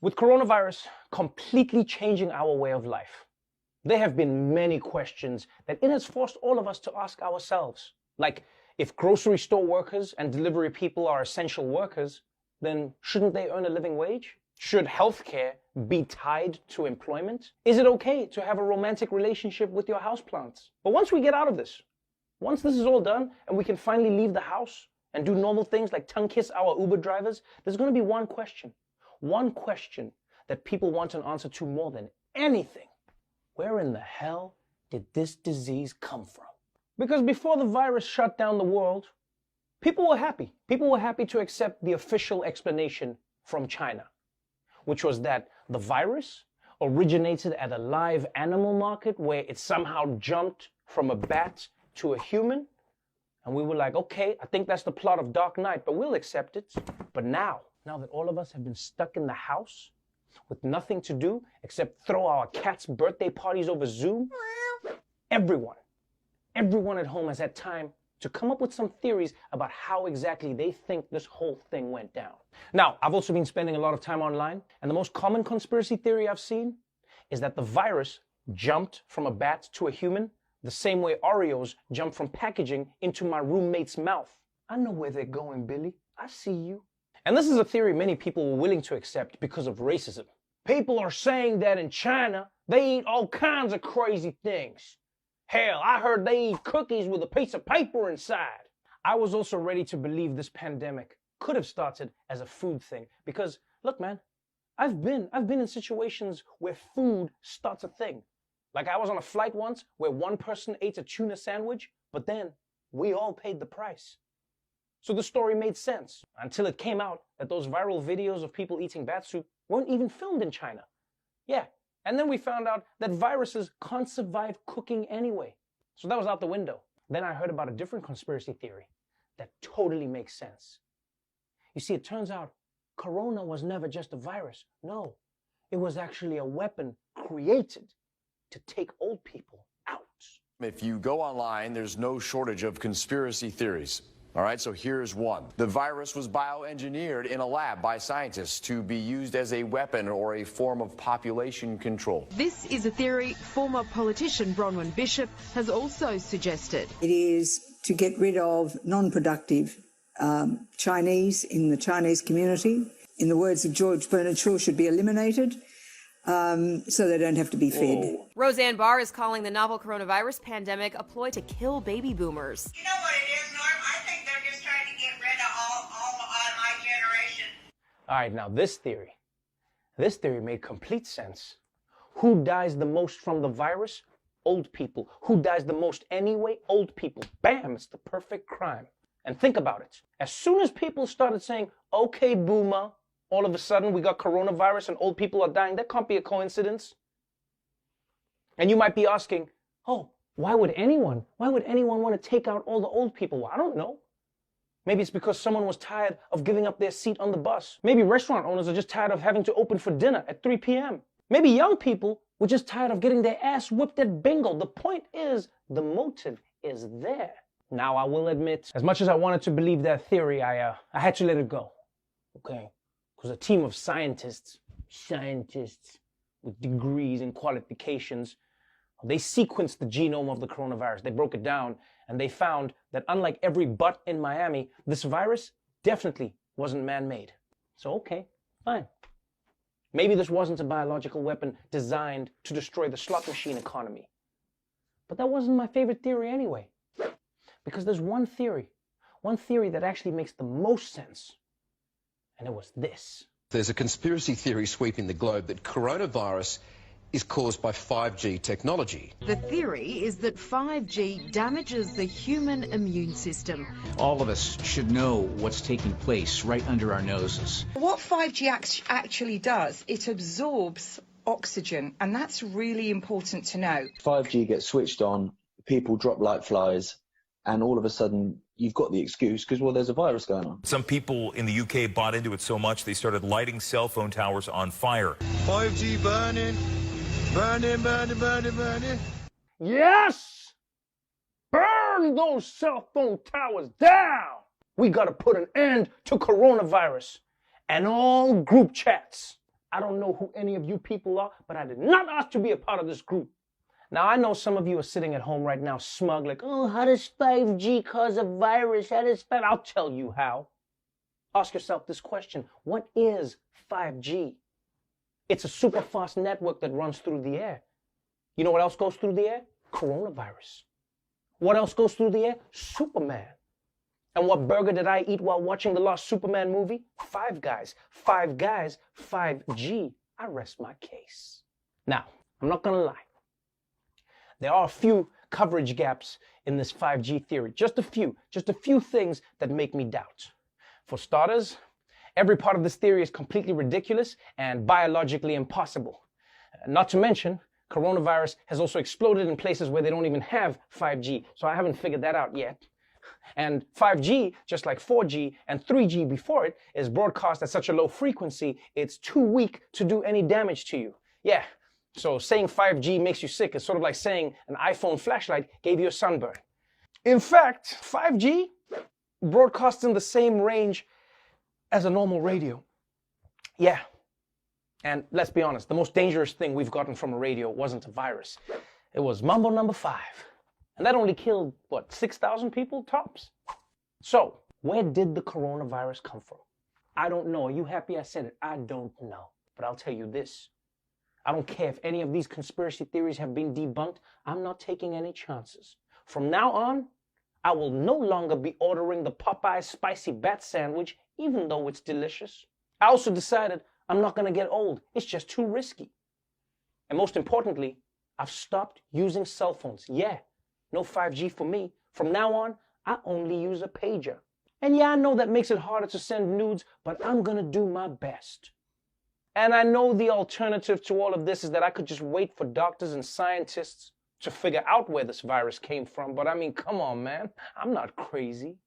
With coronavirus completely changing our way of life, there have been many questions that it has forced all of us to ask ourselves. Like, if grocery store workers and delivery people are essential workers, then shouldn't they earn a living wage? Should healthcare be tied to employment? Is it okay to have a romantic relationship with your houseplants? But once we get out of this, once this is all done and we can finally leave the house and do normal things like tongue kiss our Uber drivers, there's going to be one question that people want an answer to more than anything. Where in the hell did this disease come from? Because before the virus shut down the world, people were happy. People were happy to accept the official explanation from China, which was that the virus originated at a live animal market where it somehow jumped from a bat to a human. And we were like, okay, I think that's the plot of Dark Knight, but we'll accept it. But now that all of us have been stuck in the house with nothing to do except throw our cats' birthday parties over Zoom, everyone at home has had time to come up with some theories about how exactly they think this whole thing went down. Now, I've also been spending a lot of time online, and the most common conspiracy theory I've seen is that the virus jumped from a bat to a human the same way Oreos jump from packaging into my roommate's mouth. I know where they're going, Billy. I see you. And this is a theory many people were willing to accept because of racism. People are saying that in China, they eat all kinds of crazy things. Hell, I heard they eat cookies with a piece of paper inside. I was also ready to believe this pandemic could have started as a food thing because, look, man, I've been in situations where food starts a thing. Like I was on a flight once where one person ate a tuna sandwich, but then we all paid the price. So the story made sense until it came out that those viral videos of people eating bat soup weren't even filmed in China. Yeah, and then we found out that viruses can't survive cooking anyway. So that was out the window. Then I heard about a different conspiracy theory that totally makes sense. You see, it turns out Corona was never just a virus. No, it was actually a weapon created to take old people out. If you go online, there's no shortage of conspiracy theories. All right, so here's one. The virus was bioengineered in a lab by scientists to be used as a weapon or a form of population control. This is a theory former politician Bronwyn Bishop has also suggested. It is to get rid of non-productive Chinese in the Chinese community. In the words of George Bernard Shaw, should be eliminated. So they don't have to be fed. Whoa. Roseanne Barr is calling the novel coronavirus pandemic a ploy to kill baby boomers. You know what it is, Norm? I think they're just trying to get rid of all my generation. All right, now this theory made complete sense. Who dies the most from the virus? Old people. Who dies the most anyway? Old people. Bam, it's the perfect crime. And think about it. As soon as people started saying, okay, boomer, all of a sudden we got coronavirus and old people are dying. That can't be a coincidence. And you might be asking, oh, why would anyone want to take out all the old people? Well, I don't know. Maybe it's because someone was tired of giving up their seat on the bus. Maybe restaurant owners are just tired of having to open for dinner at 3 p.m. Maybe young people were just tired of getting their ass whipped at bingo. The point is, the motive is there. Now, I will admit, as much as I wanted to believe that theory, I had to let it go. Okay? Because a team of scientists with degrees and qualifications, they sequenced the genome of the coronavirus. They broke it down, and they found that unlike every butt in Miami, this virus definitely wasn't man-made. So, okay, fine. Maybe this wasn't a biological weapon designed to destroy the slot machine economy. But that wasn't my favorite theory anyway. Because there's one theory that actually makes the most sense. And it was this. There's a conspiracy theory sweeping the globe that coronavirus is caused by 5G technology. The theory is that 5G damages the human immune system. All of us should know what's taking place right under our noses. What 5G actually does, it absorbs oxygen, and that's really important to know. 5G gets switched on, people drop like flies, and all of a sudden you've got the excuse because, well, there's a virus going on. Some people in the UK bought into it so much they started lighting cell phone towers on fire. 5G burning, burning, burning, burning, burning. Yes! Burn those cell phone towers down! We gotta put an end to coronavirus and all group chats. I don't know who any of you people are, but I did not ask to be a part of this group. Now, I know some of you are sitting at home right now smug, like, oh, how does 5G cause a virus? I'll tell you how. Ask yourself this question. What is 5G? It's a super fast network that runs through the air. You know what else goes through the air? Coronavirus. What else goes through the air? Superman. And what burger did I eat while watching the last Superman movie? Five Guys. Five Guys, 5G. I rest my case. Now, I'm not gonna lie. There are a few coverage gaps in this 5G theory. Just a few things that make me doubt. For starters, every part of this theory is completely ridiculous and biologically impossible. Not to mention, coronavirus has also exploded in places where they don't even have 5G, so I haven't figured that out yet. And 5G, just like 4G and 3G before it, is broadcast at such a low frequency, it's too weak to do any damage to you. Yeah, so saying 5G makes you sick is sort of like saying an iPhone flashlight gave you a sunburn. In fact, 5G broadcasts in the same range as a normal radio. Yeah. And let's be honest, the most dangerous thing we've gotten from a radio wasn't a virus. It was Mambo number 5. And that only killed, 6,000 people tops? So, where did the coronavirus come from? I don't know. Are you happy I said it? I don't know. But I'll tell you this. I don't care if any of these conspiracy theories have been debunked. I'm not taking any chances. From now on, I will no longer be ordering the Popeye spicy bat sandwich, even though it's delicious. I also decided I'm not going to get old. It's just too risky. And most importantly, I've stopped using cell phones. Yeah, no 5G for me. From now on, I only use a pager. And yeah, I know that makes it harder to send nudes, but I'm going to do my best. And I know the alternative to all of this is that I could just wait for doctors and scientists to figure out where this virus came from. But I mean, come on, man. I'm not crazy.